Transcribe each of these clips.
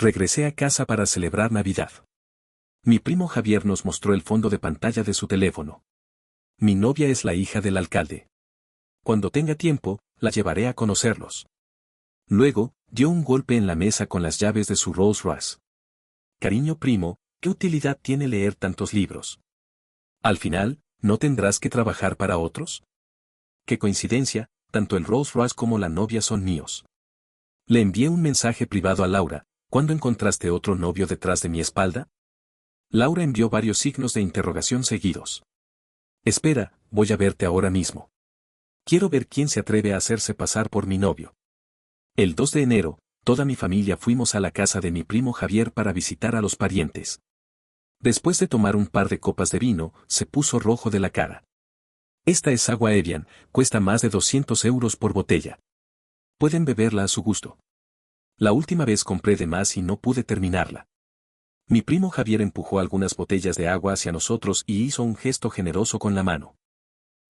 Regresé a casa para celebrar Navidad. Mi primo Javier nos mostró el fondo de pantalla de su teléfono. Mi novia es la hija del alcalde. Cuando tenga tiempo, la llevaré a conocerlos. Luego, dio un golpe en la mesa con las llaves de su Rolls Royce. Cariño primo, ¿qué utilidad tiene leer tantos libros? Al final, ¿no tendrás que trabajar para otros? Qué coincidencia, tanto el Rolls Royce como la novia son míos. Le envié un mensaje privado a Laura. ¿Cuándo encontraste otro novio detrás de mi espalda? Laura envió varios signos de interrogación seguidos. Espera, voy a verte ahora mismo. Quiero ver quién se atreve a hacerse pasar por mi novio. El 2 de enero, toda mi familia fuimos a la casa de mi primo Javier para visitar a los parientes. Después de tomar un par de copas de vino, se puso rojo de la cara. Esta es agua Evian, cuesta más de 200 euros por botella. Pueden beberla a su gusto. La última vez compré de más y no pude terminarla. Mi primo Javier empujó algunas botellas de agua hacia nosotros y hizo un gesto generoso con la mano.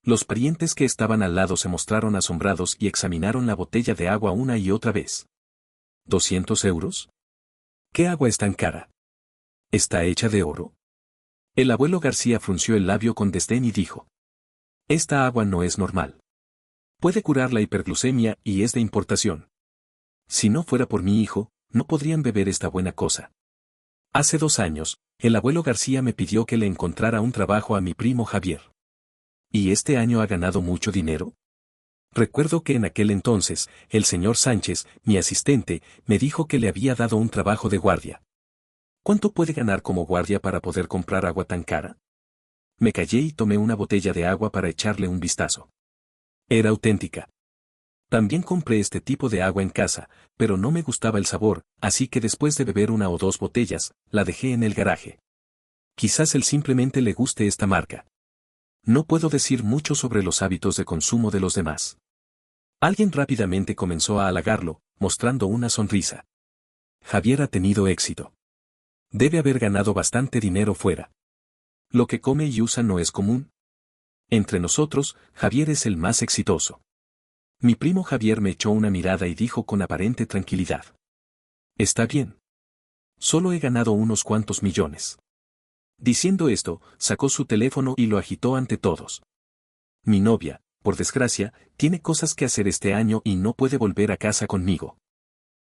Los parientes que estaban al lado se mostraron asombrados y examinaron la botella de agua una y otra vez. ¿200 euros? ¿Qué agua es tan cara? ¿Está hecha de oro? El abuelo García frunció el labio con desdén y dijo: Esta agua no es normal. Puede curar la hiperglucemia y es de importación. Si no fuera por mi hijo, no podrían beber esta buena cosa. Hace 2 años, el abuelo García me pidió que le encontrara un trabajo a mi primo Javier. ¿Y este año ha ganado mucho dinero? Recuerdo que en aquel entonces, el señor Sánchez, mi asistente, me dijo que le había dado un trabajo de guardia. ¿Cuánto puede ganar como guardia para poder comprar agua tan cara? Me callé y tomé una botella de agua para echarle un vistazo. Era auténtica. También compré este tipo de agua en casa, pero no me gustaba el sabor, así que después de beber 1 o 2 botellas, la dejé en el garaje. Quizás él simplemente le guste esta marca. No puedo decir mucho sobre los hábitos de consumo de los demás. Alguien rápidamente comenzó a halagarlo, mostrando una sonrisa. Javier ha tenido éxito. Debe haber ganado bastante dinero fuera. Lo que come y usa no es común. Entre nosotros, Javier es el más exitoso. Mi primo Javier me echó una mirada y dijo con aparente tranquilidad: Está bien. Solo he ganado unos cuantos millones. Diciendo esto, sacó su teléfono y lo agitó ante todos. Mi novia, por desgracia, tiene cosas que hacer este año y no puede volver a casa conmigo.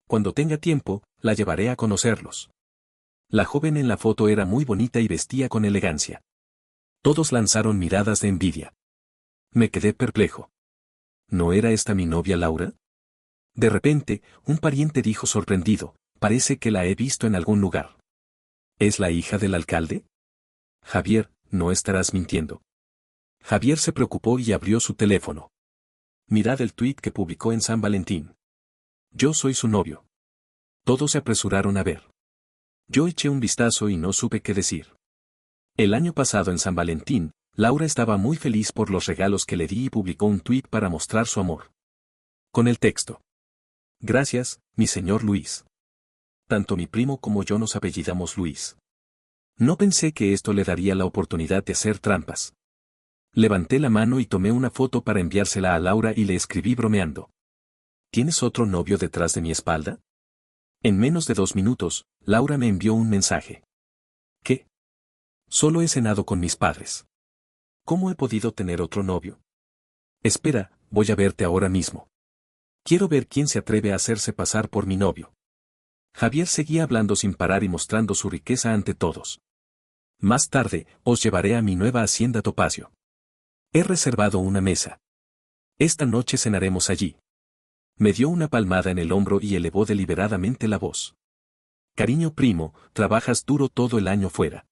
Cuando tenga tiempo, la llevaré a conocerlos. La joven en la foto era muy bonita y vestía con elegancia. Todos lanzaron miradas de envidia. Me quedé perplejo. ¿No era esta mi novia Laura? De repente, un pariente dijo sorprendido: Parece que la he visto en algún lugar. ¿Es la hija del alcalde? Javier, no estarás mintiendo. Javier se preocupó y abrió su teléfono. Mirad el tuit que publicó en San Valentín. Yo soy su novio. Todos se apresuraron a ver. Yo eché un vistazo y no supe qué decir. El año pasado en San Valentín, Laura estaba muy feliz por los regalos que le di y publicó un tuit para mostrar su amor. Con el texto: Gracias, mi señor Luis. Tanto mi primo como yo nos apellidamos Luis. No pensé que esto le daría la oportunidad de hacer trampas. Levanté la mano y tomé una foto para enviársela a Laura y le escribí bromeando: ¿Tienes otro novio detrás de mi espalda? En menos de 2 minutos, Laura me envió un mensaje. ¿Qué? Solo he cenado con mis padres. ¿Cómo he podido tener otro novio? Espera, voy a verte ahora mismo. Quiero ver quién se atreve a hacerse pasar por mi novio. Javier seguía hablando sin parar y mostrando su riqueza ante todos. Más tarde, os llevaré a mi nueva hacienda Topacio. He reservado una mesa. Esta noche cenaremos allí. Me dio una palmada en el hombro y elevó deliberadamente la voz. Cariño primo, trabajas duro todo el año fuera.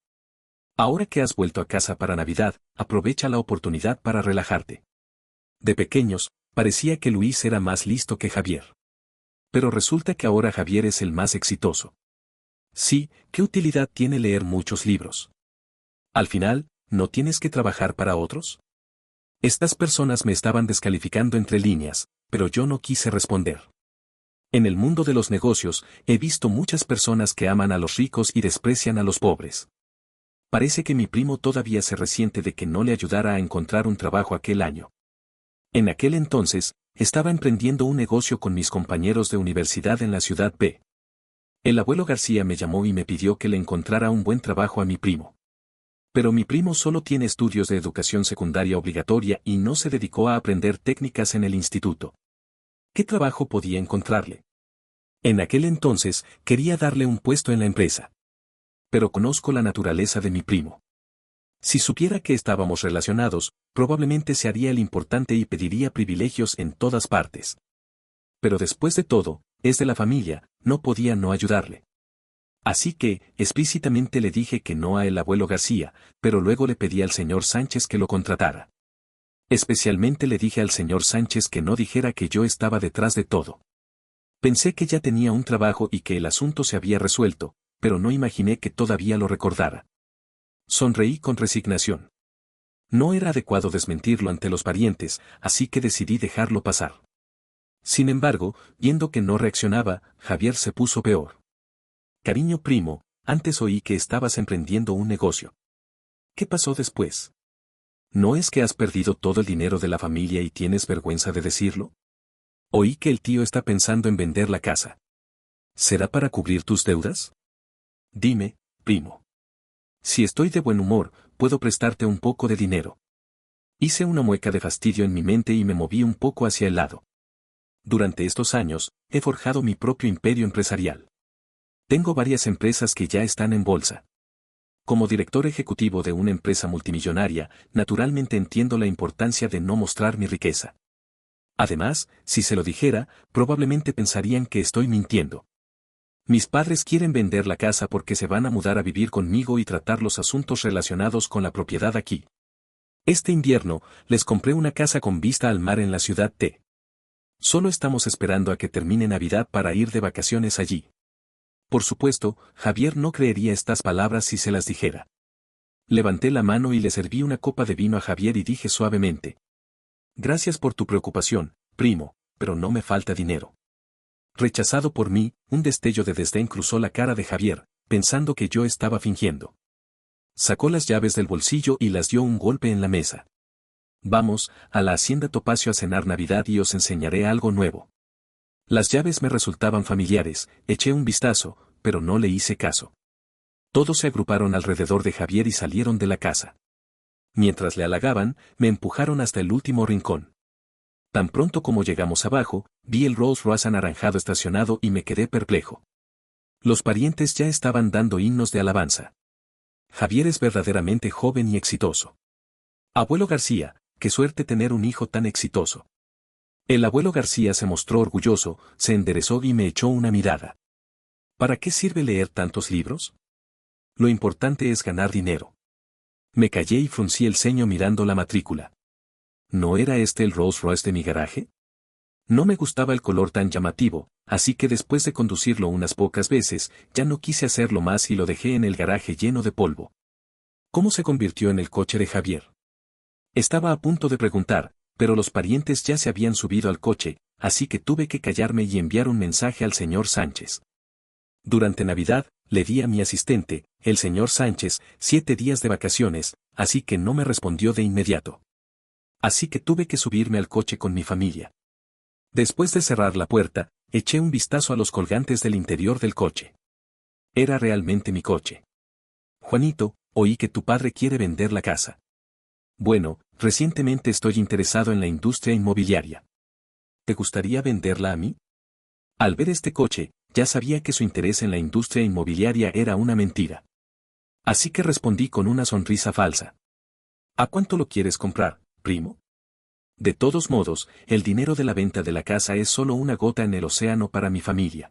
Ahora que has vuelto a casa para Navidad, aprovecha la oportunidad para relajarte. De pequeños, parecía que Luis era más listo que Javier. Pero resulta que ahora Javier es el más exitoso. Sí, ¿qué utilidad tiene leer muchos libros? Al final, ¿no tienes que trabajar para otros? Estas personas me estaban descalificando entre líneas, pero yo no quise responder. En el mundo de los negocios, he visto muchas personas que aman a los ricos y desprecian a los pobres. Parece que mi primo todavía se resiente de que no le ayudara a encontrar un trabajo aquel año. En aquel entonces, estaba emprendiendo un negocio con mis compañeros de universidad en la ciudad B. El abuelo García me llamó y me pidió que le encontrara un buen trabajo a mi primo. Pero mi primo solo tiene estudios de educación secundaria obligatoria y no se dedicó a aprender técnicas en el instituto. ¿Qué trabajo podía encontrarle? En aquel entonces, quería darle un puesto en la empresa. Pero conozco la naturaleza de mi primo. Si supiera que estábamos relacionados, probablemente se haría el importante y pediría privilegios en todas partes. Pero después de todo, es de la familia, no podía no ayudarle. Así que, explícitamente le dije que no a el abuelo García, pero luego le pedí al señor Sánchez que lo contratara. Especialmente le dije al señor Sánchez que no dijera que yo estaba detrás de todo. Pensé que ya tenía un trabajo y que el asunto se había resuelto, pero no imaginé que todavía lo recordara. Sonreí con resignación. No era adecuado desmentirlo ante los parientes, así que decidí dejarlo pasar. Sin embargo, viendo que no reaccionaba, Javier se puso peor. Cariño primo, antes oí que estabas emprendiendo un negocio. ¿Qué pasó después? ¿No es que has perdido todo el dinero de la familia y tienes vergüenza de decirlo? Oí que el tío está pensando en vender la casa. ¿Será para cubrir tus deudas? Dime, primo. Si estoy de buen humor, puedo prestarte un poco de dinero. Hice una mueca de fastidio en mi mente y me moví un poco hacia el lado. Durante estos años, he forjado mi propio imperio empresarial. Tengo varias empresas que ya están en bolsa. Como director ejecutivo de una empresa multimillonaria, naturalmente entiendo la importancia de no mostrar mi riqueza. Además, si se lo dijera, probablemente pensarían que estoy mintiendo. Mis padres quieren vender la casa porque se van a mudar a vivir conmigo y tratar los asuntos relacionados con la propiedad aquí. Este invierno, les compré una casa con vista al mar en la ciudad T. Solo estamos esperando a que termine Navidad para ir de vacaciones allí. Por supuesto, Javier no creería estas palabras si se las dijera. Levanté la mano y le serví una copa de vino a Javier y dije suavemente: Gracias por tu preocupación, primo, pero no me falta dinero. Rechazado por mí, un destello de desdén cruzó la cara de Javier, pensando que yo estaba fingiendo. Sacó las llaves del bolsillo y las dio un golpe en la mesa. Vamos, a la hacienda Topacio a cenar Navidad y os enseñaré algo nuevo. Las llaves me resultaban familiares, eché un vistazo, pero no le hice caso. Todos se agruparon alrededor de Javier y salieron de la casa. Mientras le halagaban, me empujaron hasta el último rincón. Tan pronto como llegamos abajo, vi el Rolls Royce anaranjado estacionado y me quedé perplejo. Los parientes ya estaban dando himnos de alabanza. Javier es verdaderamente joven y exitoso. Abuelo García, qué suerte tener un hijo tan exitoso. El abuelo García se mostró orgulloso, se enderezó y me echó una mirada. ¿Para qué sirve leer tantos libros? Lo importante es ganar dinero. Me callé y fruncí el ceño mirando la matrícula. ¿No era este el Rolls Royce de mi garaje? No me gustaba el color tan llamativo, así que después de conducirlo unas pocas veces, ya no quise hacerlo más y lo dejé en el garaje lleno de polvo. ¿Cómo se convirtió en el coche de Javier? Estaba a punto de preguntar, pero los parientes ya se habían subido al coche, así que tuve que callarme y enviar un mensaje al señor Sánchez. Durante Navidad, le di a mi asistente, el señor Sánchez, 7 días de vacaciones, así que no me respondió de inmediato. Así que tuve que subirme al coche con mi familia. Después de cerrar la puerta, eché un vistazo a los colgantes del interior del coche. Era realmente mi coche. Juanito, oí que tu padre quiere vender la casa. Bueno, recientemente estoy interesado en la industria inmobiliaria. ¿Te gustaría venderla a mí? Al ver este coche, ya sabía que su interés en la industria inmobiliaria era una mentira. Así que respondí con una sonrisa falsa. ¿A cuánto lo quieres comprar, primo? De todos modos, el dinero de la venta de la casa es solo una gota en el océano para mi familia.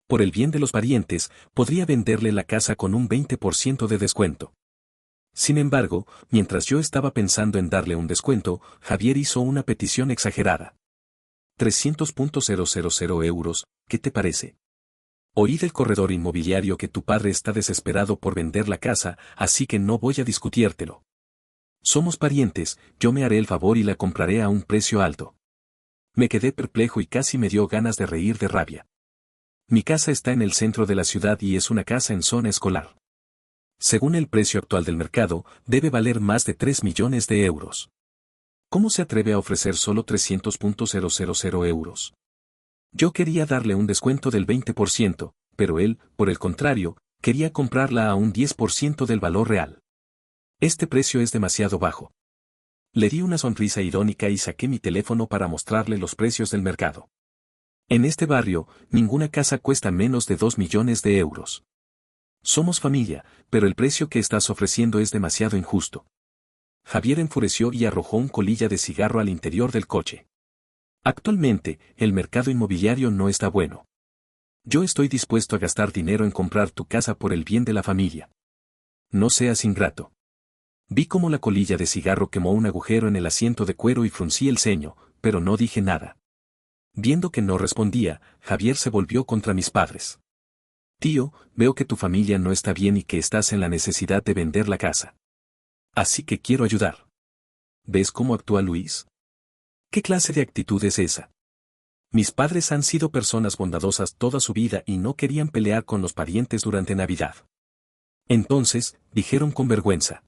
Por el bien de los parientes, podría venderle la casa con un 20% de descuento. Sin embargo, mientras yo estaba pensando en darle un descuento, Javier hizo una petición exagerada. 300.000 euros, ¿qué te parece? Oí del corredor inmobiliario que tu padre está desesperado por vender la casa, así que no voy a discutírtelo. Somos parientes, yo me haré el favor y la compraré a un precio alto. Me quedé perplejo y casi me dio ganas de reír de rabia. Mi casa está en el centro de la ciudad y es una casa en zona escolar. Según el precio actual del mercado, debe valer más de 3 millones de euros. ¿Cómo se atreve a ofrecer solo 300.000 euros? Yo quería darle un descuento del 20%, pero él, por el contrario, quería comprarla a un 10% del valor real. Este precio es demasiado bajo. Le di una sonrisa irónica y saqué mi teléfono para mostrarle los precios del mercado. En este barrio, ninguna casa cuesta menos de 2 millones de euros. Somos familia, pero el precio que estás ofreciendo es demasiado injusto. Javier enfureció y arrojó un colilla de cigarro al interior del coche. Actualmente, el mercado inmobiliario no está bueno. Yo estoy dispuesto a gastar dinero en comprar tu casa por el bien de la familia. No seas ingrato. Vi cómo la colilla de cigarro quemó un agujero en el asiento de cuero y fruncí el ceño, pero no dije nada. Viendo que no respondía, Javier se volvió contra mis padres. Tío, veo que tu familia no está bien y que estás en la necesidad de vender la casa. Así que quiero ayudar. ¿Ves cómo actúa Luis? ¿Qué clase de actitud es esa? Mis padres han sido personas bondadosas toda su vida y no querían pelear con los parientes durante Navidad. Entonces, dijeron con vergüenza.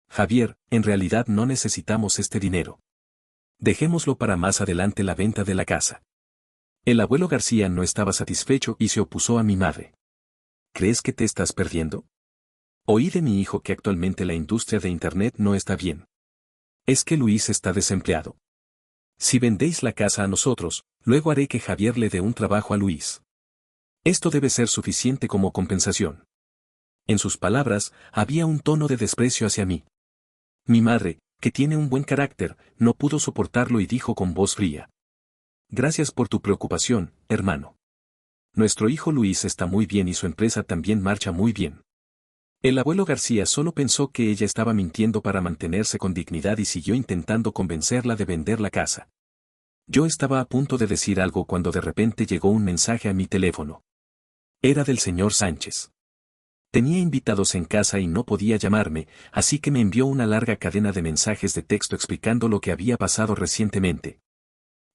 Javier, en realidad no necesitamos este dinero. Dejémoslo para más adelante la venta de la casa. El abuelo García no estaba satisfecho y se opuso a mi madre. ¿Crees que te estás perdiendo? Oí de mi hijo que actualmente la industria de Internet no está bien. Es que Luis está desempleado. Si vendéis la casa a nosotros, luego haré que Javier le dé un trabajo a Luis. Esto debe ser suficiente como compensación. En sus palabras, había un tono de desprecio hacia mí. Mi madre, que tiene un buen carácter, no pudo soportarlo y dijo con voz fría. Gracias por tu preocupación, hermano. Nuestro hijo Luis está muy bien y su empresa también marcha muy bien. El abuelo García solo pensó que ella estaba mintiendo para mantenerse con dignidad y siguió intentando convencerla de vender la casa. Yo estaba a punto de decir algo cuando de repente llegó un mensaje a mi teléfono. Era del señor Sánchez. Tenía invitados en casa y no podía llamarme, así que me envió una larga cadena de mensajes de texto explicando lo que había pasado recientemente.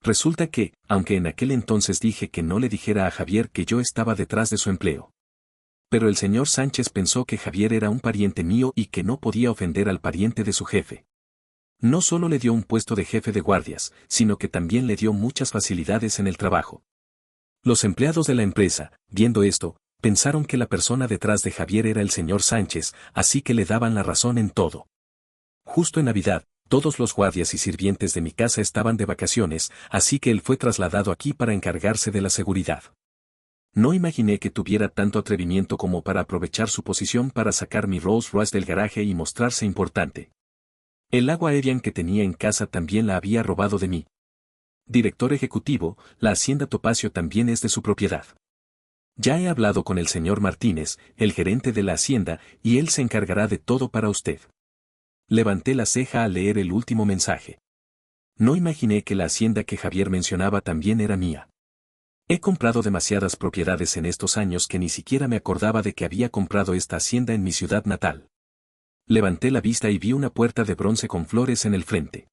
Resulta que, aunque en aquel entonces dije que no le dijera a Javier que yo estaba detrás de su empleo. Pero el señor Sánchez pensó que Javier era un pariente mío y que no podía ofender al pariente de su jefe. No solo le dio un puesto de jefe de guardias, sino que también le dio muchas facilidades en el trabajo. Los empleados de la empresa, viendo esto, pensaron que la persona detrás de Javier era el señor Sánchez, así que le daban la razón en todo. Justo en Navidad, todos los guardias y sirvientes de mi casa estaban de vacaciones, así que él fue trasladado aquí para encargarse de la seguridad. No imaginé que tuviera tanto atrevimiento como para aprovechar su posición para sacar mi Rolls Royce del garaje y mostrarse importante. El agua Evian que tenía en casa también la había robado de mí. Director ejecutivo, la hacienda Topacio también es de su propiedad. Ya he hablado con el señor Martínez, el gerente de la hacienda, y él se encargará de todo para usted. Levanté la ceja al leer el último mensaje. No imaginé que la hacienda que Javier mencionaba también era mía. He comprado demasiadas propiedades en estos años que ni siquiera me acordaba de que había comprado esta hacienda en mi ciudad natal. Levanté la vista y vi una puerta de bronce con flores en el frente.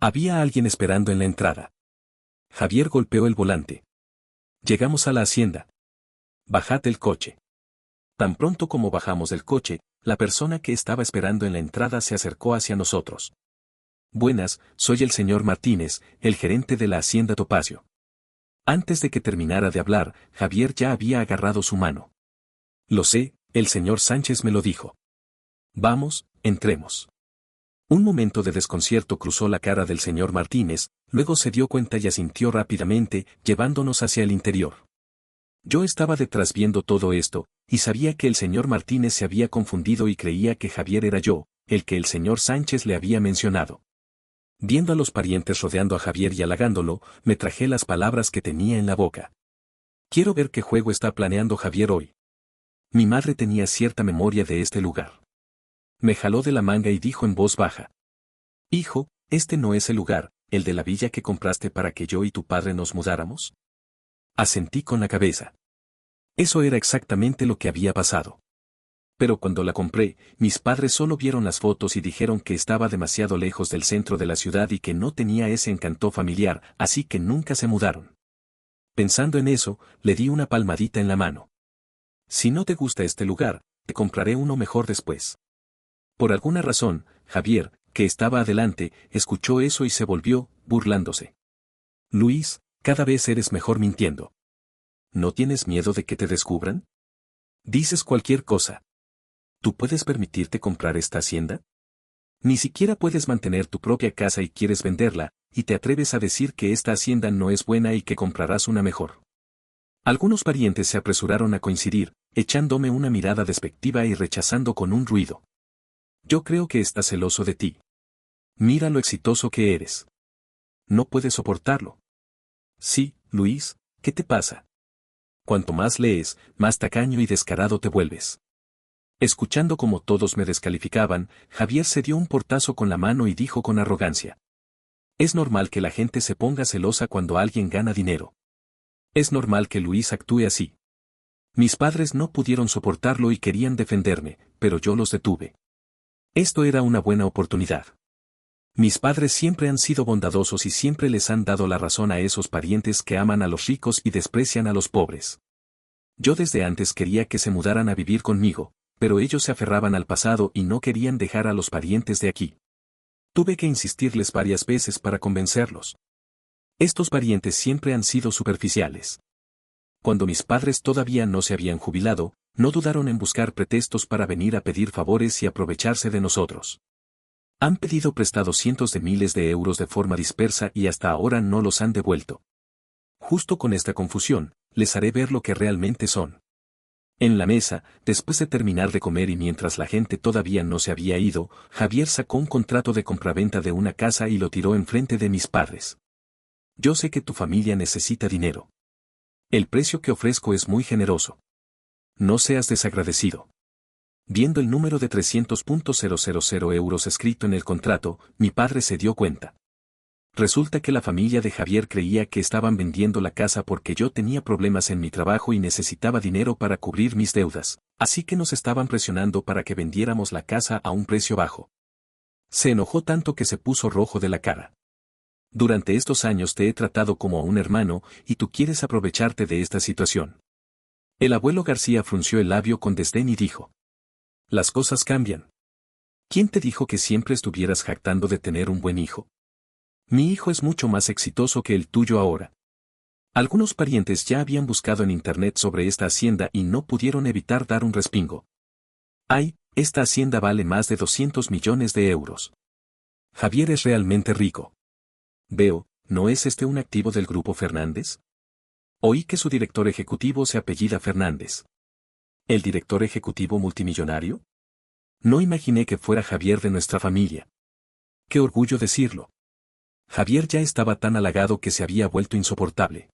Había alguien esperando en la entrada. Javier golpeó el volante. Llegamos a la hacienda. Bajad del coche. Tan pronto como bajamos del coche, la persona que estaba esperando en la entrada se acercó hacia nosotros. Buenas, soy el señor Martínez, el gerente de la hacienda Topacio. Antes de que terminara de hablar, Javier ya había agarrado su mano. Lo sé, el señor Sánchez me lo dijo. Vamos, entremos. Un momento de desconcierto cruzó la cara del señor Martínez, luego se dio cuenta y asintió rápidamente, llevándonos hacia el interior. Yo estaba detrás viendo todo esto, y sabía que el señor Martínez se había confundido y creía que Javier era yo, el que el señor Sánchez le había mencionado. Viendo a los parientes rodeando a Javier y halagándolo, me tragué las palabras que tenía en la boca. Quiero ver qué juego está planeando Javier hoy. Mi madre tenía cierta memoria de este lugar. Me jaló de la manga y dijo en voz baja. Hijo, este no es el lugar, el de la villa que compraste para que yo y tu padre nos mudáramos. Asentí con la cabeza. Eso era exactamente lo que había pasado. Pero cuando la compré, mis padres solo vieron las fotos y dijeron que estaba demasiado lejos del centro de la ciudad y que no tenía ese encanto familiar, así que nunca se mudaron. Pensando en eso, le di una palmadita en la mano. Si no te gusta este lugar, te compraré uno mejor después. Por alguna razón, Javier, que estaba adelante, escuchó eso y se volvió, burlándose. Luis, cada vez eres mejor mintiendo. ¿No tienes miedo de que te descubran? Dices cualquier cosa. ¿Tú puedes permitirte comprar esta hacienda? Ni siquiera puedes mantener tu propia casa y quieres venderla, y te atreves a decir que esta hacienda no es buena y que comprarás una mejor. Algunos parientes se apresuraron a coincidir, echándome una mirada despectiva y rechazando con un ruido. Yo creo que está celoso de ti. Mira lo exitoso que eres. No puedes soportarlo. Sí, Luis, ¿qué te pasa? Cuanto más lees, más tacaño y descarado te vuelves. Escuchando cómo todos me descalificaban, Javier se dio un portazo con la mano y dijo con arrogancia. Es normal que la gente se ponga celosa cuando alguien gana dinero. Es normal que Luis actúe así. Mis padres no pudieron soportarlo y querían defenderme, pero yo los detuve. Esto era una buena oportunidad. Mis padres siempre han sido bondadosos y siempre les han dado la razón a esos parientes que aman a los ricos y desprecian a los pobres. Yo desde antes quería que se mudaran a vivir conmigo, pero ellos se aferraban al pasado y no querían dejar a los parientes de aquí. Tuve que insistirles varias veces para convencerlos. Estos parientes siempre han sido superficiales. Cuando mis padres todavía no se habían jubilado, no dudaron en buscar pretextos para venir a pedir favores y aprovecharse de nosotros. Han pedido prestado cientos de miles de euros de forma dispersa y hasta ahora no los han devuelto. Justo con esta confusión, les haré ver lo que realmente son. En la mesa, después de terminar de comer y mientras la gente todavía no se había ido, Javier sacó un contrato de compraventa de una casa y lo tiró enfrente de mis padres. Yo sé que tu familia necesita dinero. El precio que ofrezco es muy generoso. No seas desagradecido. Viendo el número de 300.000 euros escrito en el contrato, mi padre se dio cuenta. Resulta que la familia de Javier creía que estaban vendiendo la casa porque yo tenía problemas en mi trabajo y necesitaba dinero para cubrir mis deudas, así que nos estaban presionando para que vendiéramos la casa a un precio bajo. Se enojó tanto que se puso rojo de la cara. Durante estos años te he tratado como a un hermano y tú quieres aprovecharte de esta situación. El abuelo García frunció el labio con desdén y dijo: Las cosas cambian. ¿Quién te dijo que siempre estuvieras jactando de tener un buen hijo? Mi hijo es mucho más exitoso que el tuyo ahora. Algunos parientes ya habían buscado en internet sobre esta hacienda y no pudieron evitar dar un respingo. ¡Ay, esta hacienda vale más de 200 millones de euros! Javier es realmente rico. Veo, ¿no es este un activo del Grupo Fernández? Oí que su director ejecutivo se apellida Fernández. ¿El director ejecutivo multimillonario? No imaginé que fuera Javier de nuestra familia. ¡Qué orgullo decirlo! Javier ya estaba tan halagado que se había vuelto insoportable.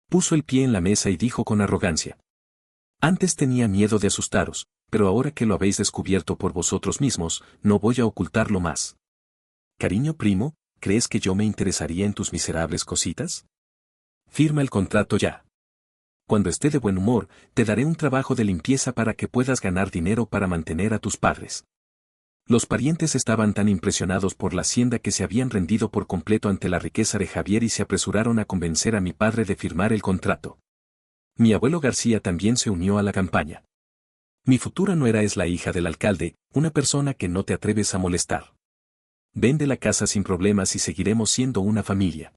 Puso el pie en la mesa y dijo con arrogancia: Antes tenía miedo de asustaros, pero ahora que lo habéis descubierto por vosotros mismos, no voy a ocultarlo más. Cariño primo, ¿crees que yo me interesaría en tus miserables cositas? Firma el contrato ya. Cuando esté de buen humor, te daré un trabajo de limpieza para que puedas ganar dinero para mantener a tus padres. Los parientes estaban tan impresionados por la hacienda que se habían rendido por completo ante la riqueza de Javier y se apresuraron a convencer a mi padre de firmar el contrato. Mi abuelo García también se unió a la campaña. Mi futura nuera es la hija del alcalde, una persona que no te atreves a molestar. Vende la casa sin problemas y seguiremos siendo una familia.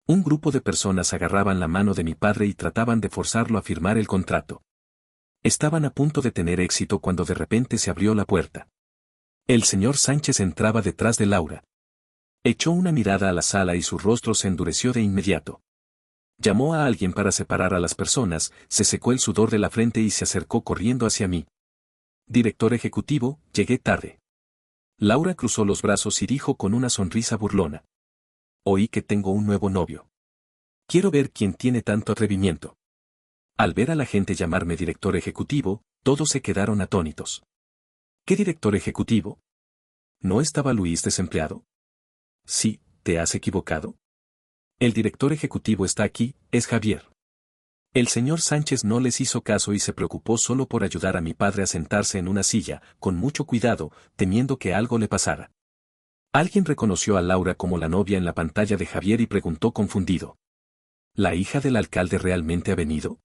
Un grupo de personas agarraban la mano de mi padre y trataban de forzarlo a firmar el contrato. Estaban a punto de tener éxito cuando de repente se abrió la puerta. El señor Sánchez entraba detrás de Laura. Echó una mirada a la sala y su rostro se endureció de inmediato. Llamó a alguien para separar a las personas, se secó el sudor de la frente y se acercó corriendo hacia mí. Director ejecutivo, llegué tarde. Laura cruzó los brazos y dijo con una sonrisa burlona: Oí que tengo un nuevo novio. Quiero ver quién tiene tanto atrevimiento. Al ver a la gente llamarme director ejecutivo, todos se quedaron atónitos. ¿Qué director ejecutivo? ¿No estaba Luis desempleado? Sí, ¿te has equivocado? El director ejecutivo está aquí, es Javier. El señor Sánchez no les hizo caso y se preocupó solo por ayudar a mi padre a sentarse en una silla, con mucho cuidado, temiendo que algo le pasara. Alguien reconoció a Laura como la novia en la pantalla de Javier y preguntó confundido: ¿La hija del alcalde realmente ha venido?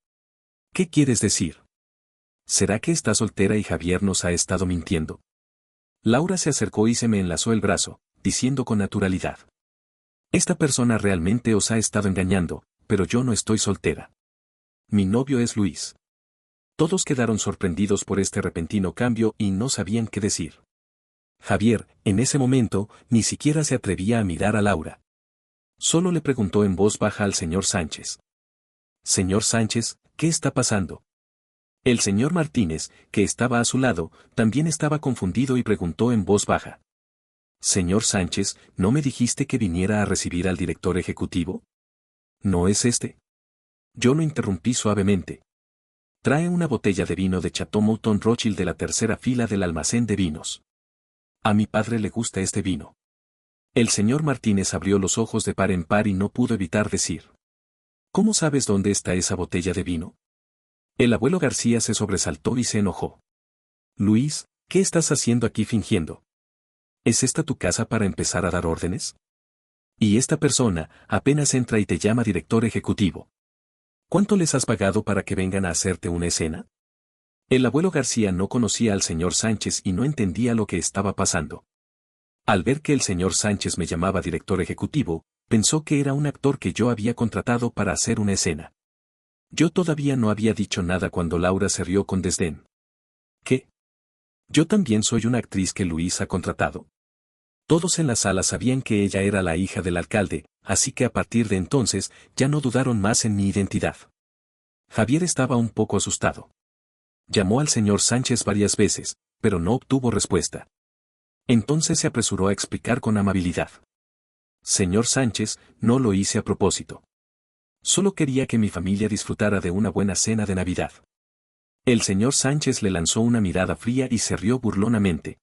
¿Qué quieres decir? ¿Será que está soltera y Javier nos ha estado mintiendo? Laura se acercó y se me enlazó el brazo, diciendo con naturalidad: Esta persona realmente os ha estado engañando, pero yo no estoy soltera. Mi novio es Luis. Todos quedaron sorprendidos por este repentino cambio y no sabían qué decir. Javier, en ese momento, ni siquiera se atrevía a mirar a Laura. Solo le preguntó en voz baja al señor Sánchez. Señor Sánchez, ¿qué está pasando? El señor Martínez, que estaba a su lado, también estaba confundido y preguntó en voz baja. Señor Sánchez, ¿no me dijiste que viniera a recibir al director ejecutivo? ¿No es este? Yo lo interrumpí suavemente. Trae una botella de vino de Chateau Mouton Rothschild de la tercera fila del almacén de vinos. A mi padre le gusta este vino. El señor Martínez abrió los ojos de par en par y no pudo evitar decir. ¿Cómo sabes dónde está esa botella de vino? El abuelo García se sobresaltó y se enojó. Luis, ¿qué estás haciendo aquí fingiendo? ¿Es esta tu casa para empezar a dar órdenes? Y esta persona apenas entra y te llama director ejecutivo. ¿Cuánto les has pagado para que vengan a hacerte una escena? El abuelo García no conocía al señor Sánchez y no entendía lo que estaba pasando. Al ver que el señor Sánchez me llamaba director ejecutivo, pensó que era un actor que yo había contratado para hacer una escena. Yo todavía no había dicho nada cuando Laura se rió con desdén. ¿Qué? ¿Yo también soy una actriz que Luis ha contratado? Todos en la sala sabían que ella era la hija del alcalde, así que a partir de entonces ya no dudaron más en mi identidad. Javier estaba un poco asustado. Llamó al señor Sánchez varias veces, pero no obtuvo respuesta. Entonces se apresuró a explicar con amabilidad. Señor Sánchez, no lo hice a propósito. Solo quería que mi familia disfrutara de una buena cena de Navidad. El señor Sánchez le lanzó una mirada fría y se rió burlonamente.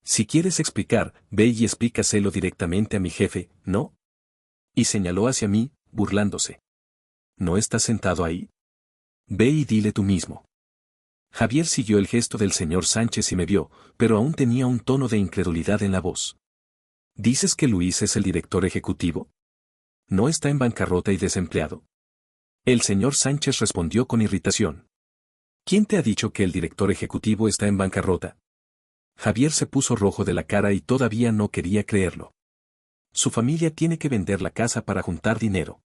Si quieres explicar, ve y explícaselo directamente a mi jefe, ¿no? Y señaló hacia mí, burlándose. ¿No estás sentado ahí? Ve y dile tú mismo. Javier siguió el gesto del señor Sánchez y me vio, pero aún tenía un tono de incredulidad en la voz. ¿Dices que Luis es el director ejecutivo? ¿No está en bancarrota y desempleado? El señor Sánchez respondió con irritación. ¿Quién te ha dicho que el director ejecutivo está en bancarrota? Javier se puso rojo de la cara y todavía no quería creerlo. Su familia tiene que vender la casa para juntar dinero.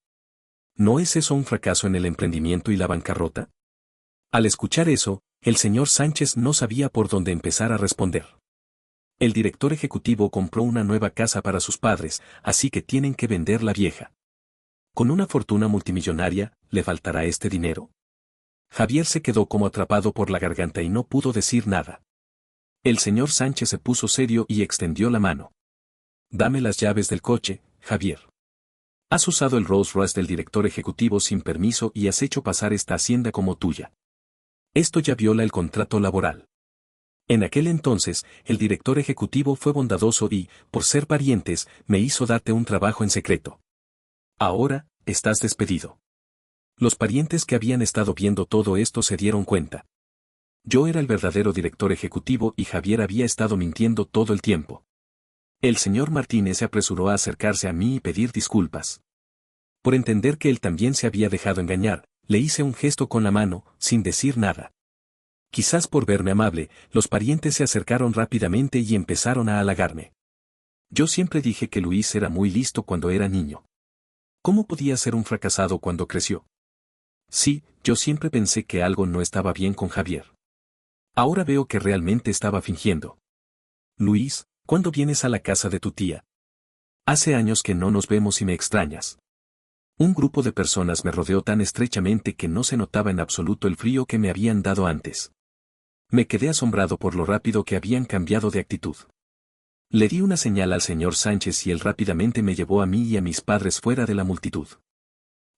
¿No es eso un fracaso en el emprendimiento y la bancarrota? Al escuchar eso, el señor Sánchez no sabía por dónde empezar a responder. El director ejecutivo compró una nueva casa para sus padres, así que tienen que vender la vieja. Con una fortuna multimillonaria, ¿le faltará este dinero? Javier se quedó como atrapado por la garganta y no pudo decir nada. El señor Sánchez se puso serio y extendió la mano. Dame las llaves del coche, Javier. Has usado el Rolls Royce del director ejecutivo sin permiso y has hecho pasar esta hacienda como tuya. Esto ya viola el contrato laboral. En aquel entonces, el director ejecutivo fue bondadoso y, por ser parientes, me hizo darte un trabajo en secreto. Ahora, estás despedido. Los parientes que habían estado viendo todo esto se dieron cuenta. Yo era el verdadero director ejecutivo y Javier había estado mintiendo todo el tiempo. El señor Martínez se apresuró a acercarse a mí y pedir disculpas. Por entender que él también se había dejado engañar, le hice un gesto con la mano, sin decir nada. Quizás por verme amable, los parientes se acercaron rápidamente y empezaron a halagarme. Yo siempre dije que Luis era muy listo cuando era niño. ¿Cómo podía ser un fracasado cuando creció? Sí, yo siempre pensé que algo no estaba bien con Javier. Ahora veo que realmente estaba fingiendo. Luis, ¿cuándo vienes a la casa de tu tía? Hace años que no nos vemos y me extrañas. Un grupo de personas me rodeó tan estrechamente que no se notaba en absoluto el frío que me habían dado antes. Me quedé asombrado por lo rápido que habían cambiado de actitud. Le di una señal al señor Sánchez y él rápidamente me llevó a mí y a mis padres fuera de la multitud.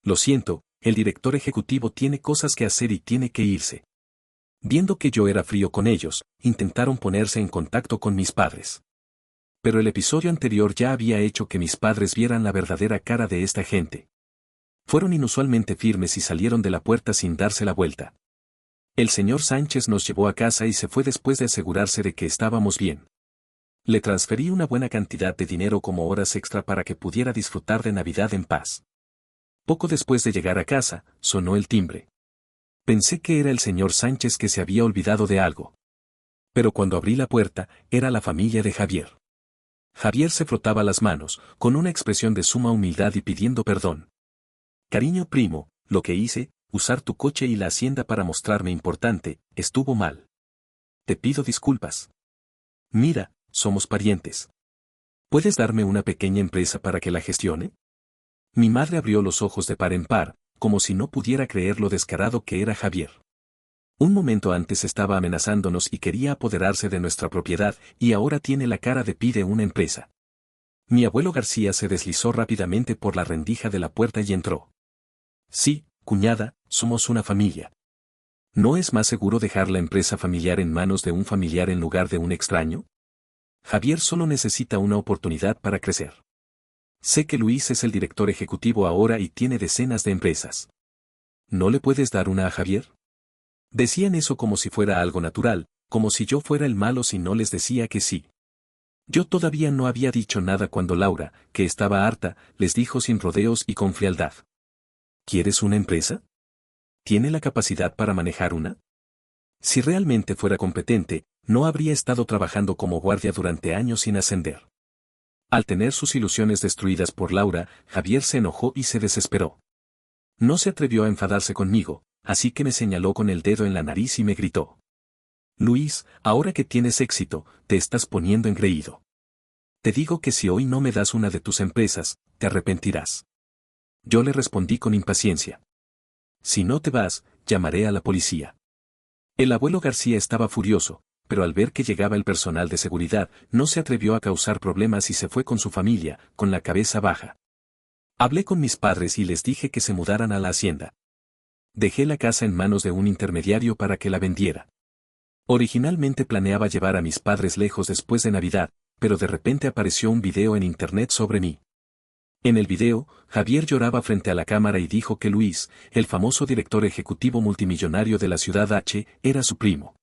Lo siento, el director ejecutivo tiene cosas que hacer y tiene que irse. Viendo que yo era frío con ellos, intentaron ponerse en contacto con mis padres. Pero el episodio anterior ya había hecho que mis padres vieran la verdadera cara de esta gente. Fueron inusualmente firmes y salieron de la puerta sin darse la vuelta. El señor Sánchez nos llevó a casa y se fue después de asegurarse de que estábamos bien. Le transferí una buena cantidad de dinero como horas extra para que pudiera disfrutar de Navidad en paz. Poco después de llegar a casa, sonó el timbre. Pensé que era el señor Sánchez que se había olvidado de algo. Pero cuando abrí la puerta, era la familia de Javier. Javier se frotaba las manos, con una expresión de suma humildad y pidiendo perdón. Cariño primo, lo que hice, usar tu coche y la hacienda para mostrarme importante, estuvo mal. Te pido disculpas. Mira, somos parientes. ¿Puedes darme una pequeña empresa para que la gestione? Mi madre abrió los ojos de par en par, como si no pudiera creer lo descarado que era Javier. Un momento antes estaba amenazándonos y quería apoderarse de nuestra propiedad, y ahora tiene la cara de pide una empresa. Mi abuelo García se deslizó rápidamente por la rendija de la puerta y entró. Sí, cuñada, somos una familia. ¿No es más seguro dejar la empresa familiar en manos de un familiar en lugar de un extraño? Javier solo necesita una oportunidad para crecer. Sé que Luis es el director ejecutivo ahora y tiene decenas de empresas. ¿No le puedes dar una a Javier? Decían eso como si fuera algo natural, como si yo fuera el malo si no les decía que sí. Yo todavía no había dicho nada cuando Laura, que estaba harta, les dijo sin rodeos y con frialdad. ¿Quieres una empresa? ¿Tiene la capacidad para manejar una? Si realmente fuera competente, no habría estado trabajando como guardia durante años sin ascender. Al tener sus ilusiones destruidas por Laura, Javier se enojó y se desesperó. No se atrevió a enfadarse conmigo, así que me señaló con el dedo en la nariz y me gritó. Luis, ahora que tienes éxito, te estás poniendo engreído. Te digo que si hoy no me das una de tus empresas, te arrepentirás. Yo le respondí con impaciencia. Si no te vas, llamaré a la policía. El abuelo García estaba furioso, pero al ver que llegaba el personal de seguridad, no se atrevió a causar problemas y se fue con su familia, con la cabeza baja. Hablé con mis padres y les dije que se mudaran a la hacienda. Dejé la casa en manos de un intermediario para que la vendiera. Originalmente planeaba llevar a mis padres lejos después de Navidad, pero de repente apareció un video en internet sobre mí. En el video, Javier lloraba frente a la cámara y dijo que Luis, el famoso director ejecutivo multimillonario de la ciudad H, era su primo.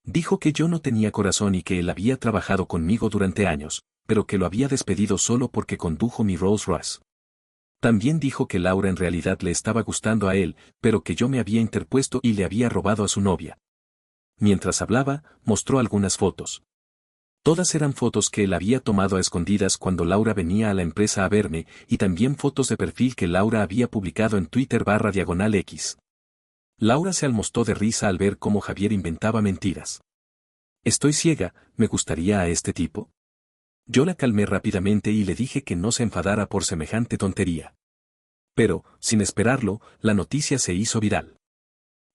Dijo que yo no tenía corazón y que él había trabajado conmigo durante años, pero que lo había despedido solo porque condujo mi Rolls Royce. También dijo que Laura en realidad le estaba gustando a él, pero que yo me había interpuesto y le había robado a su novia. Mientras hablaba, mostró algunas fotos. Todas eran fotos que él había tomado a escondidas cuando Laura venía a la empresa a verme, y también fotos de perfil que Laura había publicado en Twitter/X. Laura se almostó de risa al ver cómo Javier inventaba mentiras. Estoy ciega, ¿me gustaría a este tipo? Yo la calmé rápidamente y le dije que no se enfadara por semejante tontería. Pero, sin esperarlo, la noticia se hizo viral.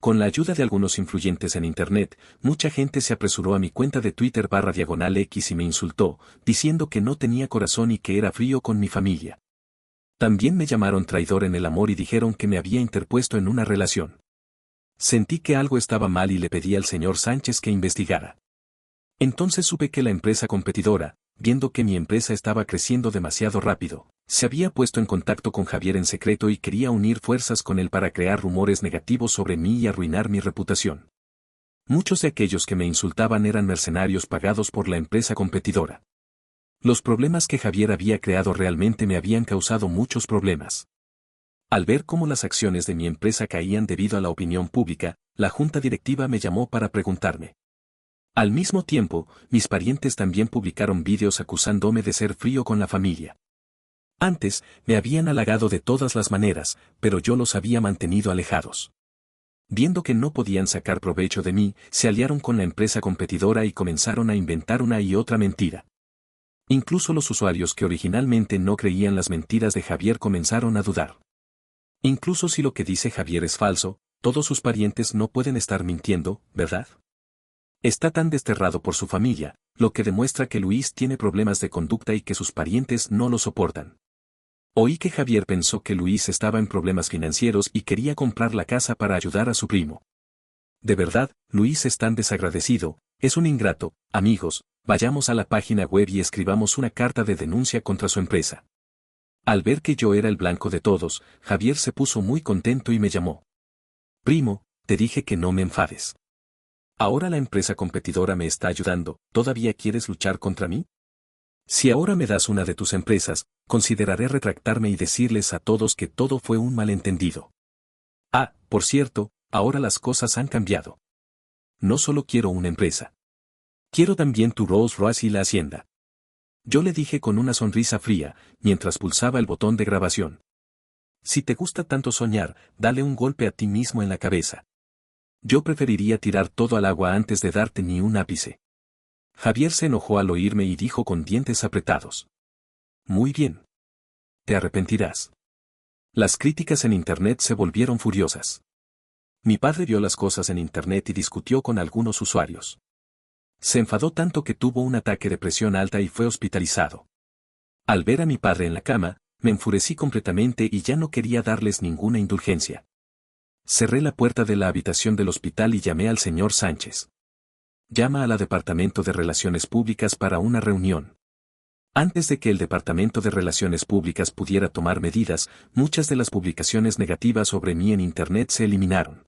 Con la ayuda de algunos influyentes en Internet, mucha gente se apresuró a mi cuenta de Twitter/X y me insultó, diciendo que no tenía corazón y que era frío con mi familia. También me llamaron traidor en el amor y dijeron que me había interpuesto en una relación. Sentí que algo estaba mal y le pedí al señor Sánchez que investigara. Entonces supe que la empresa competidora, viendo que mi empresa estaba creciendo demasiado rápido, se había puesto en contacto con Javier en secreto y quería unir fuerzas con él para crear rumores negativos sobre mí y arruinar mi reputación. Muchos de aquellos que me insultaban eran mercenarios pagados por la empresa competidora. Los problemas que Javier había creado realmente me habían causado muchos problemas. Al ver cómo las acciones de mi empresa caían debido a la opinión pública, la junta directiva me llamó para preguntarme. Al mismo tiempo, mis parientes también publicaron vídeos acusándome de ser frío con la familia. Antes, me habían halagado de todas las maneras, pero yo los había mantenido alejados. Viendo que no podían sacar provecho de mí, se aliaron con la empresa competidora y comenzaron a inventar una y otra mentira. Incluso los usuarios que originalmente no creían las mentiras de Javier comenzaron a dudar. Incluso si lo que dice Javier es falso, todos sus parientes no pueden estar mintiendo, ¿verdad? Está tan desterrado por su familia, lo que demuestra que Luis tiene problemas de conducta y que sus parientes no lo soportan. Oí que Javier pensó que Luis estaba en problemas financieros y quería comprar la casa para ayudar a su primo. De verdad, Luis es tan desagradecido, es un ingrato. Amigos, vayamos a la página web y escribamos una carta de denuncia contra su empresa. Al ver que yo era el blanco de todos, Javier se puso muy contento y me llamó. Primo, te dije que no me enfades. Ahora la empresa competidora me está ayudando, ¿todavía quieres luchar contra mí? Si ahora me das una de tus empresas, consideraré retractarme y decirles a todos que todo fue un malentendido. Ah, por cierto, ahora las cosas han cambiado. No solo quiero una empresa. Quiero también tu Rolls Royce y la hacienda. Yo le dije con una sonrisa fría, mientras pulsaba el botón de grabación. Si te gusta tanto soñar, dale un golpe a ti mismo en la cabeza. Yo preferiría tirar todo al agua antes de darte ni un ápice. Javier se enojó al oírme y dijo con dientes apretados. Muy bien. Te arrepentirás. Las críticas en Internet se volvieron furiosas. Mi padre vio las cosas en Internet y discutió con algunos usuarios. Se enfadó tanto que tuvo un ataque de presión alta y fue hospitalizado. Al ver a mi padre en la cama, me enfurecí completamente y ya no quería darles ninguna indulgencia. Cerré la puerta de la habitación del hospital y llamé al señor Sánchez. Llama a la Departamento de Relaciones Públicas para una reunión. Antes de que el Departamento de Relaciones Públicas pudiera tomar medidas, muchas de las publicaciones negativas sobre mí en Internet se eliminaron.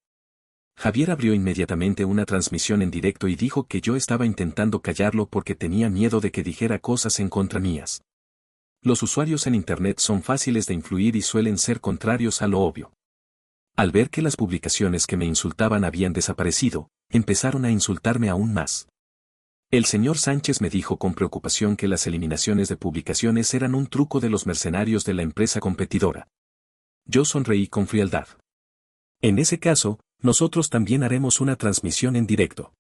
Javier abrió inmediatamente una transmisión en directo y dijo que yo estaba intentando callarlo porque tenía miedo de que dijera cosas en contra mías. Los usuarios en Internet son fáciles de influir y suelen ser contrarios a lo obvio. Al ver que las publicaciones que me insultaban habían desaparecido, empezaron a insultarme aún más. El señor Sánchez me dijo con preocupación que las eliminaciones de publicaciones eran un truco de los mercenarios de la empresa competidora. Yo sonreí con frialdad. En ese caso, nosotros también haremos una transmisión en directo.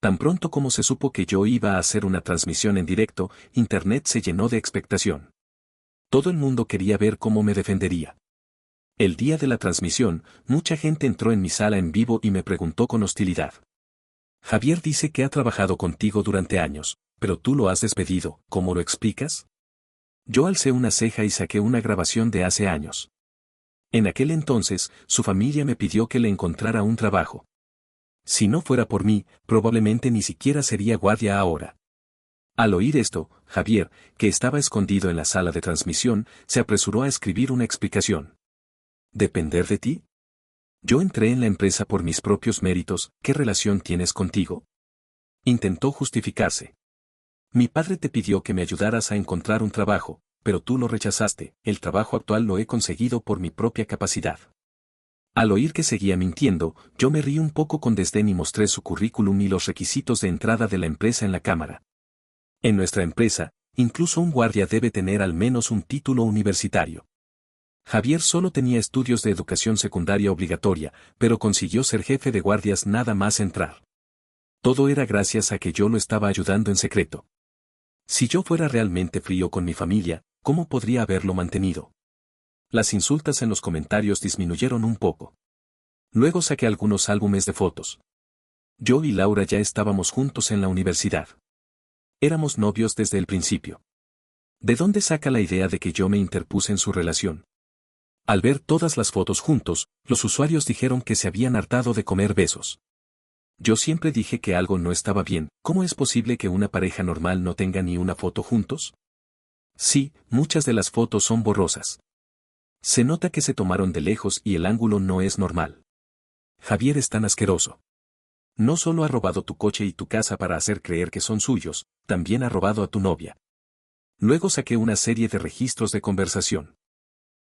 Tan pronto como se supo que yo iba a hacer una transmisión en directo, Internet se llenó de expectación. Todo el mundo quería ver cómo me defendería. El día de la transmisión, mucha gente entró en mi sala en vivo y me preguntó con hostilidad. Javier dice que ha trabajado contigo durante años, pero tú lo has despedido, ¿cómo lo explicas? Yo alcé una ceja y saqué una grabación de hace años. En aquel entonces, su familia me pidió que le encontrara un trabajo. Si no fuera por mí, probablemente ni siquiera sería guardia ahora. Al oír esto, Javier, que estaba escondido en la sala de transmisión, se apresuró a escribir una explicación. ¿Depender de ti? Yo entré en la empresa por mis propios méritos, ¿qué relación tienes contigo? Intentó justificarse. Mi padre te pidió que me ayudaras a encontrar un trabajo, pero tú lo rechazaste, el trabajo actual lo he conseguido por mi propia capacidad. Al oír que seguía mintiendo, yo me rí un poco con desdén y mostré su currículum y los requisitos de entrada de la empresa en la cámara. En nuestra empresa, incluso un guardia debe tener al menos un título universitario. Javier solo tenía estudios de educación secundaria obligatoria, pero consiguió ser jefe de guardias nada más entrar. Todo era gracias a que yo lo estaba ayudando en secreto. Si yo fuera realmente frío con mi familia, ¿cómo podría haberlo mantenido? Las insultas en los comentarios disminuyeron un poco. Luego saqué algunos álbumes de fotos. Yo y Laura ya estábamos juntos en la universidad. Éramos novios desde el principio. ¿De dónde saca la idea de que yo me interpuse en su relación? Al ver todas las fotos juntos, los usuarios dijeron que se habían hartado de comer besos. Yo siempre dije que algo no estaba bien, ¿cómo es posible que una pareja normal no tenga ni una foto juntos? Sí, muchas de las fotos son borrosas. Se nota que se tomaron de lejos y el ángulo no es normal. Javier es tan asqueroso. No solo ha robado tu coche y tu casa para hacer creer que son suyos, también ha robado a tu novia. Luego saqué una serie de registros de conversación.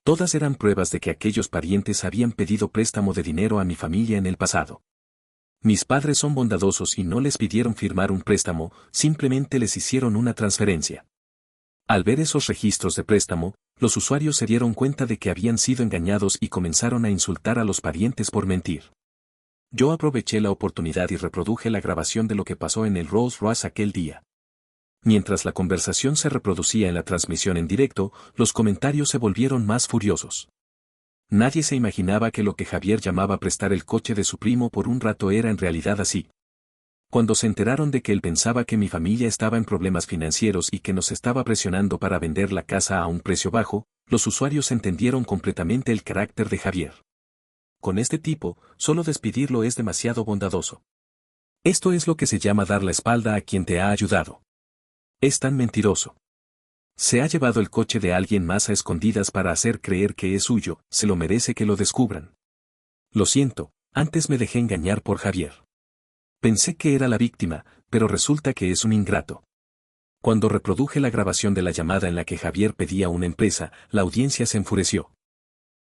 Todas eran pruebas de que aquellos parientes habían pedido préstamo de dinero a mi familia en el pasado. Mis padres son bondadosos y no les pidieron firmar un préstamo, simplemente les hicieron una transferencia. Al ver esos registros de préstamo, los usuarios se dieron cuenta de que habían sido engañados y comenzaron a insultar a los parientes por mentir. Yo aproveché la oportunidad y reproduje la grabación de lo que pasó en el Rolls Royce aquel día. Mientras la conversación se reproducía en la transmisión en directo, los comentarios se volvieron más furiosos. Nadie se imaginaba que lo que Javier llamaba prestar el coche de su primo por un rato era en realidad así. Cuando se enteraron de que él pensaba que mi familia estaba en problemas financieros y que nos estaba presionando para vender la casa a un precio bajo, los usuarios entendieron completamente el carácter de Javier. Con este tipo, solo despedirlo es demasiado bondadoso. Esto es lo que se llama dar la espalda a quien te ha ayudado. Es tan mentiroso. Se ha llevado el coche de alguien más a escondidas para hacer creer que es suyo, se lo merece que lo descubran. Lo siento, antes me dejé engañar por Javier. Pensé que era la víctima, pero resulta que es un ingrato. Cuando reproduje la grabación de la llamada en la que Javier pedía una empresa, la audiencia se enfureció.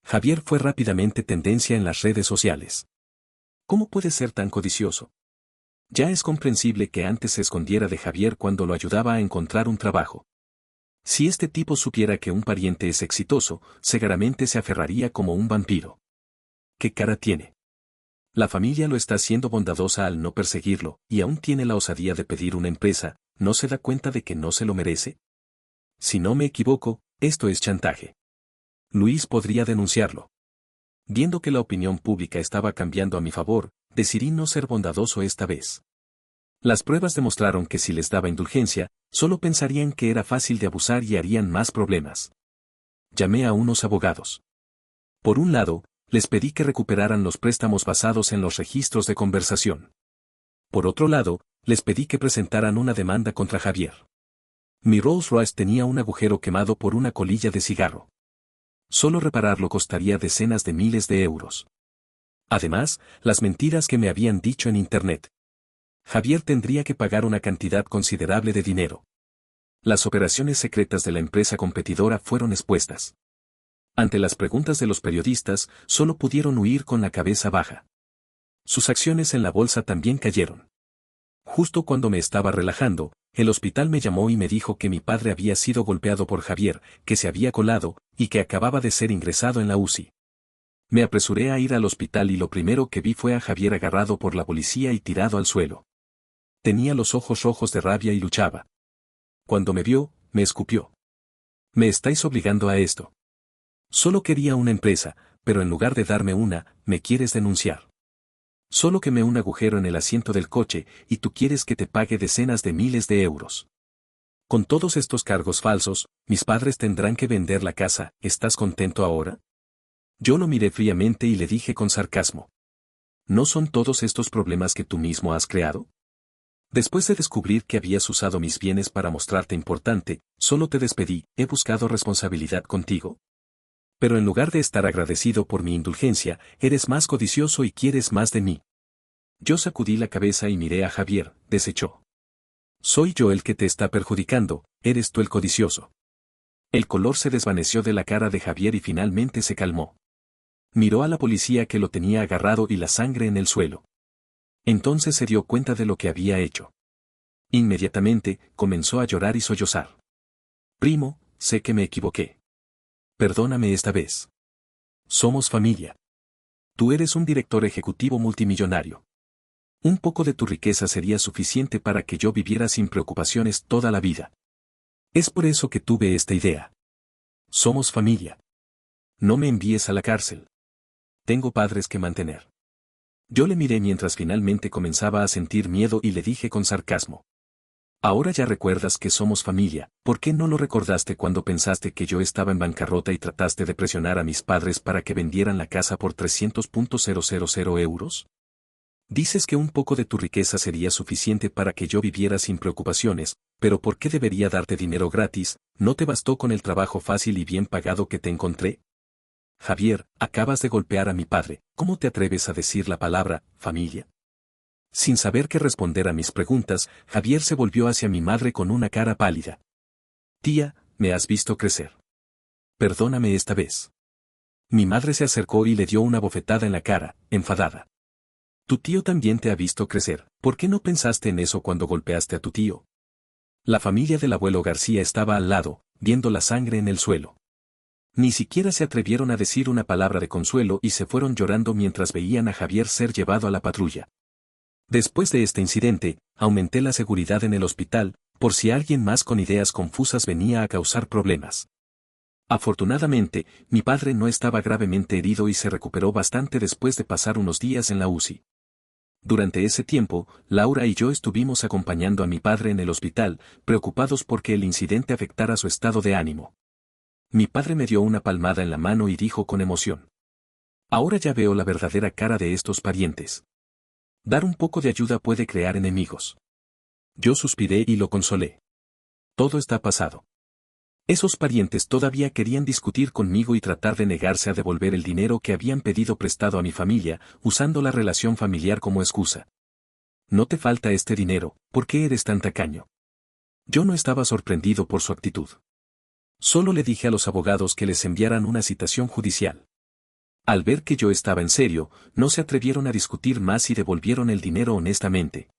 Javier fue rápidamente tendencia en las redes sociales. ¿Cómo puede ser tan codicioso? Ya es comprensible que antes se escondiera de Javier cuando lo ayudaba a encontrar un trabajo. Si este tipo supiera que un pariente es exitoso, seguramente se aferraría como un vampiro. ¿Qué cara tiene? La familia lo está haciendo bondadosa al no perseguirlo, y aún tiene la osadía de pedir una empresa, ¿no se da cuenta de que no se lo merece? Si no me equivoco, esto es chantaje. Luis podría denunciarlo. Viendo que la opinión pública estaba cambiando a mi favor, decidí no ser bondadoso esta vez. Las pruebas demostraron que si les daba indulgencia, solo pensarían que era fácil de abusar y harían más problemas. Llamé a unos abogados. Por un lado, les pedí que recuperaran los préstamos basados en los registros de conversación. Por otro lado, les pedí que presentaran una demanda contra Javier. Mi Rolls Royce tenía un agujero quemado por una colilla de cigarro. Solo repararlo costaría decenas de miles de euros. Además, las mentiras que me habían dicho en Internet. Javier tendría que pagar una cantidad considerable de dinero. Las operaciones secretas de la empresa competidora fueron expuestas. Ante las preguntas de los periodistas, solo pudieron huir con la cabeza baja. Sus acciones en la bolsa también cayeron. Justo cuando me estaba relajando, el hospital me llamó y me dijo que mi padre había sido golpeado por Javier, que se había colado, y que acababa de ser ingresado en la UCI. Me apresuré a ir al hospital y lo primero que vi fue a Javier agarrado por la policía y tirado al suelo. Tenía los ojos rojos de rabia y luchaba. Cuando me vio, me escupió. Me estáis obligando a esto. Solo quería una empresa, pero en lugar de darme una, me quieres denunciar. Solo quemé un agujero en el asiento del coche y tú quieres que te pague decenas de miles de euros. Con todos estos cargos falsos, mis padres tendrán que vender la casa, ¿estás contento ahora? Yo lo miré fríamente y le dije con sarcasmo. ¿No son todos estos problemas que tú mismo has creado? Después de descubrir que habías usado mis bienes para mostrarte importante, solo te despedí, he buscado responsabilidad contigo. Pero en lugar de estar agradecido por mi indulgencia, eres más codicioso y quieres más de mí. Yo sacudí la cabeza y miré a Javier, desechó. Soy yo el que te está perjudicando, eres tú el codicioso. El color se desvaneció de la cara de Javier y finalmente se calmó. Miró a la policía que lo tenía agarrado y la sangre en el suelo. Entonces se dio cuenta de lo que había hecho. Inmediatamente, comenzó a llorar y sollozar. Primo, sé que me equivoqué. Perdóname esta vez. Somos familia. Tú eres un director ejecutivo multimillonario. Un poco de tu riqueza sería suficiente para que yo viviera sin preocupaciones toda la vida. Es por eso que tuve esta idea. Somos familia. No me envíes a la cárcel. Tengo padres que mantener. Yo le miré mientras finalmente comenzaba a sentir miedo y le dije con sarcasmo. Ahora ya recuerdas que somos familia, ¿por qué no lo recordaste cuando pensaste que yo estaba en bancarrota y trataste de presionar a mis padres para que vendieran la casa por 300.000 euros? Dices que un poco de tu riqueza sería suficiente para que yo viviera sin preocupaciones, pero ¿por qué debería darte dinero gratis? ¿No te bastó con el trabajo fácil y bien pagado que te encontré? Javier, acabas de golpear a mi padre, ¿cómo te atreves a decir la palabra familia? Sin saber qué responder a mis preguntas, Javier se volvió hacia mi madre con una cara pálida. Tía, me has visto crecer. Perdóname esta vez. Mi madre se acercó y le dio una bofetada en la cara, enfadada. Tu tío también te ha visto crecer, ¿por qué no pensaste en eso cuando golpeaste a tu tío? La familia del abuelo García estaba al lado, viendo la sangre en el suelo. Ni siquiera se atrevieron a decir una palabra de consuelo y se fueron llorando mientras veían a Javier ser llevado a la patrulla. Después de este incidente, aumenté la seguridad en el hospital, por si alguien más con ideas confusas venía a causar problemas. Afortunadamente, mi padre no estaba gravemente herido y se recuperó bastante después de pasar unos días en la UCI. Durante ese tiempo, Laura y yo estuvimos acompañando a mi padre en el hospital, preocupados porque el incidente afectara su estado de ánimo. Mi padre me dio una palmada en la mano y dijo con emoción. Ahora ya veo la verdadera cara de estos parientes. Dar un poco de ayuda puede crear enemigos. Yo suspiré y lo consolé. Todo está pasado. Esos parientes todavía querían discutir conmigo y tratar de negarse a devolver el dinero que habían pedido prestado a mi familia, usando la relación familiar como excusa. No te falta este dinero, ¿por qué eres tan tacaño? Yo no estaba sorprendido por su actitud. Solo le dije a los abogados que les enviaran una citación judicial. Al ver que yo estaba en serio, no se atrevieron a discutir más y devolvieron el dinero honestamente.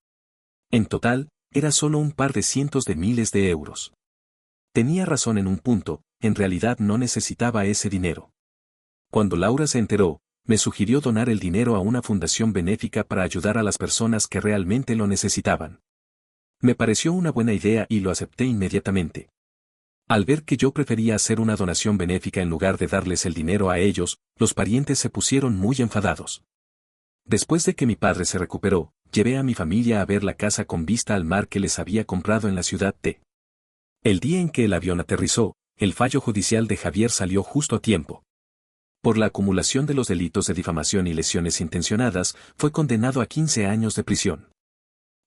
En total, era solo un par de cientos de miles de euros. Tenía razón en un punto, en realidad no necesitaba ese dinero. Cuando Laura se enteró, me sugirió donar el dinero a una fundación benéfica para ayudar a las personas que realmente lo necesitaban. Me pareció una buena idea y lo acepté inmediatamente. Al ver que yo prefería hacer una donación benéfica en lugar de darles el dinero a ellos, los parientes se pusieron muy enfadados. Después de que mi padre se recuperó, llevé a mi familia a ver la casa con vista al mar que les había comprado en la ciudad de. El día en que el avión aterrizó, el fallo judicial de Javier salió justo a tiempo. Por la acumulación de los delitos de difamación y lesiones intencionadas, fue condenado a 15 años de prisión.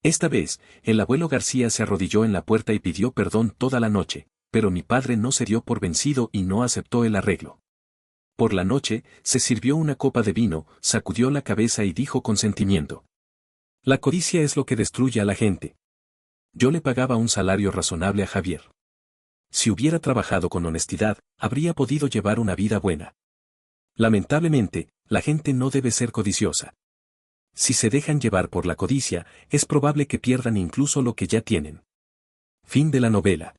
Esta vez, el abuelo García se arrodilló en la puerta y pidió perdón toda la noche, pero mi padre no se dio por vencido y no aceptó el arreglo. Por la noche, se sirvió una copa de vino, sacudió la cabeza y dijo con sentimiento: la codicia es lo que destruye a la gente. Yo le pagaba un salario razonable a Javier. Si hubiera trabajado con honestidad, habría podido llevar una vida buena. Lamentablemente, la gente no debe ser codiciosa. Si se dejan llevar por la codicia, es probable que pierdan incluso lo que ya tienen. Fin de la novela.